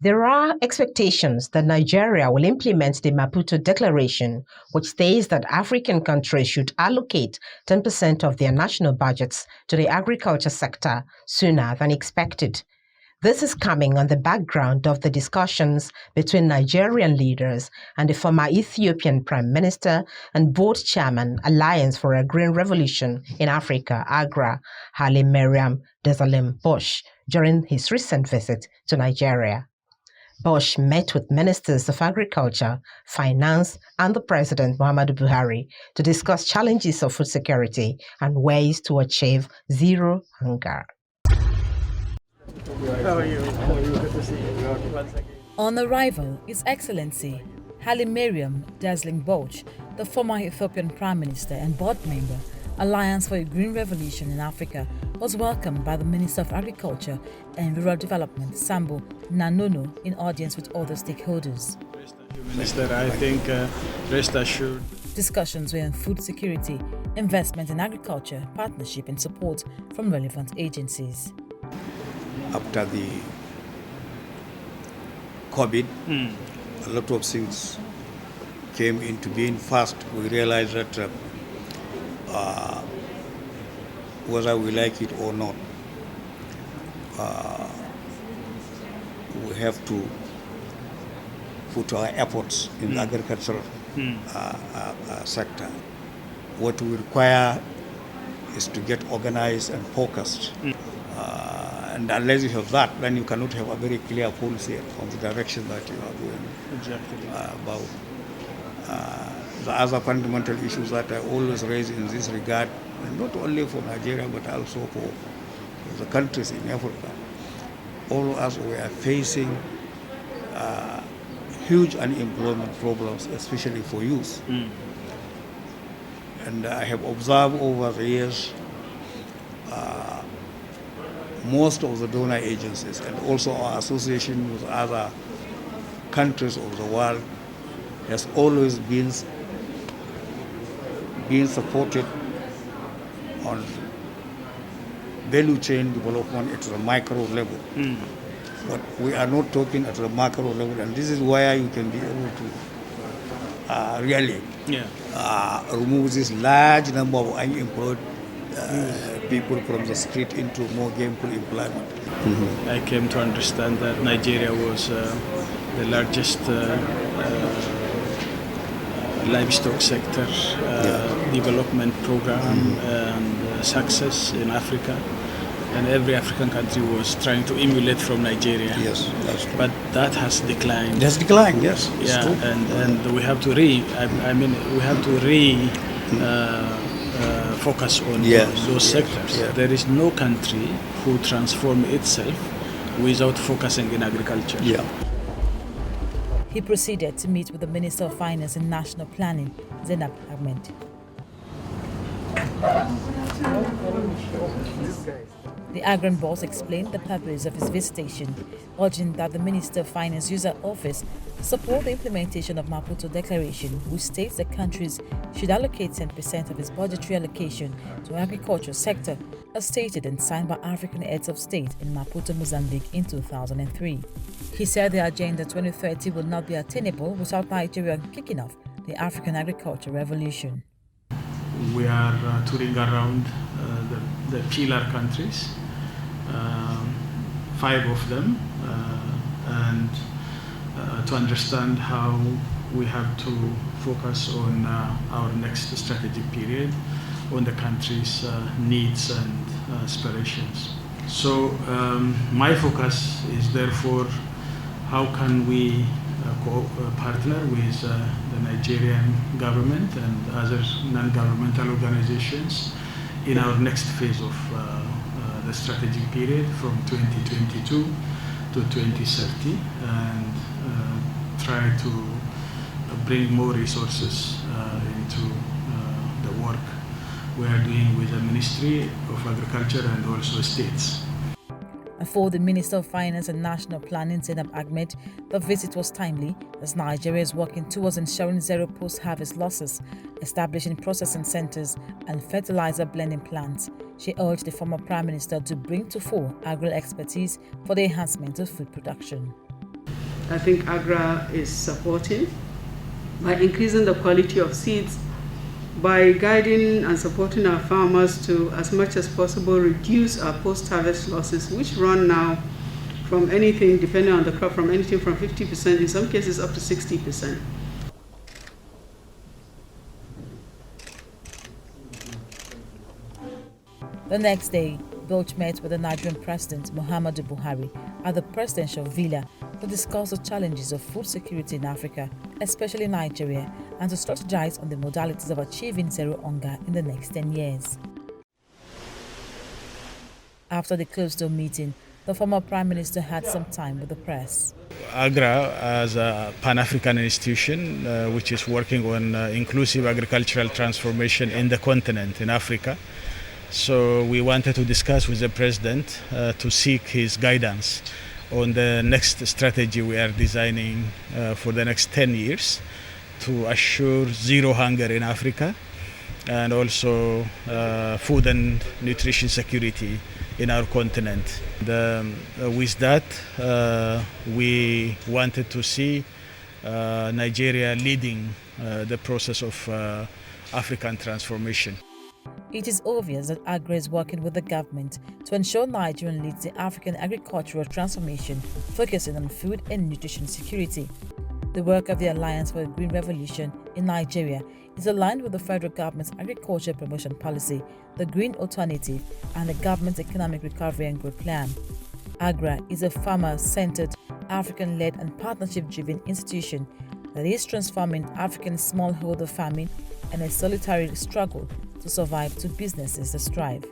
There are expectations that Nigeria will implement the Maputo Declaration, which states that African countries should allocate 10% of their national budgets to the agriculture sector sooner than expected. This is coming on the background of the discussions between Nigerian leaders and the former Ethiopian Prime Minister and Board Chairman, Alliance for a Green Revolution in Africa, AGRA, Hailemariam Dessalegn Boshe, during his recent visit to Nigeria. Boshe met with ministers of agriculture, finance, and the President Muhammadu Buhari to discuss challenges of food security and ways to achieve zero hunger. How are you? Good to see you once again. On arrival, His Excellency Hailemariam Dessalegn Boshe, the former Ethiopian Prime Minister and board member, Alliance for a Green Revolution in Africa, was welcomed by the Minister of Agriculture and Rural Development, Sambo Nanono, in audience with other stakeholders. Minister, I think rest assured. Discussions were on food security, investment in agriculture, partnership and support from relevant agencies. After the COVID, a lot of things came into being. First, we realized that whether we like it or not, we have to put our efforts in the agricultural sector. What we require is to get organized and focused. And unless you have that, then you cannot have a very clear policy on the direction that you are going. Exactly. About the other fundamental issues that I always raise in this regard, and not only for Nigeria but also for the countries in Africa. All of us we are facing huge unemployment problems, especially for youth. And I have observed over the years most of the donor agencies and also our association with other countries of the world has always been supported on value chain development at the micro level. But we are not talking at the macro level, and this is where you can be able to really remove this large number of unemployed people from the street into more gainful employment. I came to understand that Nigeria was the largest livestock sector development program and success in Africa. And every African country was trying to emulate from Nigeria. Yes, that's true. But that has declined. It has declined, yes. Yeah, and we have to focus on those sectors. Yeah. There is no country who transforms itself without focusing in agriculture. Yeah. He proceeded to meet with the Minister of Finance and National Planning, Zainab Ahmed. The Agran boss explained the purpose of his visitation, urging that the Minister of Finance use her office to support the implementation of Maputo Declaration, which states that countries should allocate 10% of its budgetary allocation to agriculture sector, as stated and signed by African heads of state in Maputo, Mozambique in 2003. He said the Agenda 2030 will not be attainable without Nigeria kicking off the African agriculture revolution. We are touring around the pillar countries, 5 of them, and to understand how we have to focus on our next strategic period, on the country's needs and aspirations. So my focus is therefore how can we partner with the Nigerian government and other non-governmental organizations in our next phase of the strategic period from 2022 to 2030, and try to bring more resources into the work we are doing with the Ministry of Agriculture and also states. And for the Minister of Finance and National Planning, Zainab Ahmed, the visit was timely as Nigeria is working towards ensuring zero post-harvest losses, establishing processing centers and fertilizer blending plants. She urged the former Prime Minister to bring to fore agri expertise for the enhancement of food production. I think AGRA is supporting by increasing the quality of seeds, by guiding and supporting our farmers to, as much as possible, reduce our post-harvest losses, which run now from anything, depending on the crop, from anything from 50%, in some cases up to 60%. The next day, Boshe met with the Nigerian President Muhammadu Buhari at the presidential villa to discuss the challenges of food security in Africa, especially Nigeria, and to strategize on the modalities of achieving zero hunger in the next 10 years. After the closed-door meeting, the former Prime Minister had some time with the press. AGRA, as a Pan-African institution which is working on inclusive agricultural transformation in the continent, in Africa. So we wanted to discuss with the President to seek his guidance on the next strategy we are designing for the next 10 years to assure zero hunger in Africa and also food and nutrition security in our continent. With that, we wanted to see Nigeria leading the process of African transformation. It is obvious that AGRA is working with the government to ensure Nigeria leads the African agricultural transformation, focusing on food and nutrition security. The work of the Alliance for a Green Revolution in Nigeria is aligned with the federal government's agriculture promotion policy, the Green Alternative, and the government's Economic Recovery and Growth Plan. AGRA is a farmer-centered, African-led and partnership-driven institution that is transforming African smallholder farming and a solitary struggle to survive to businesses that strive.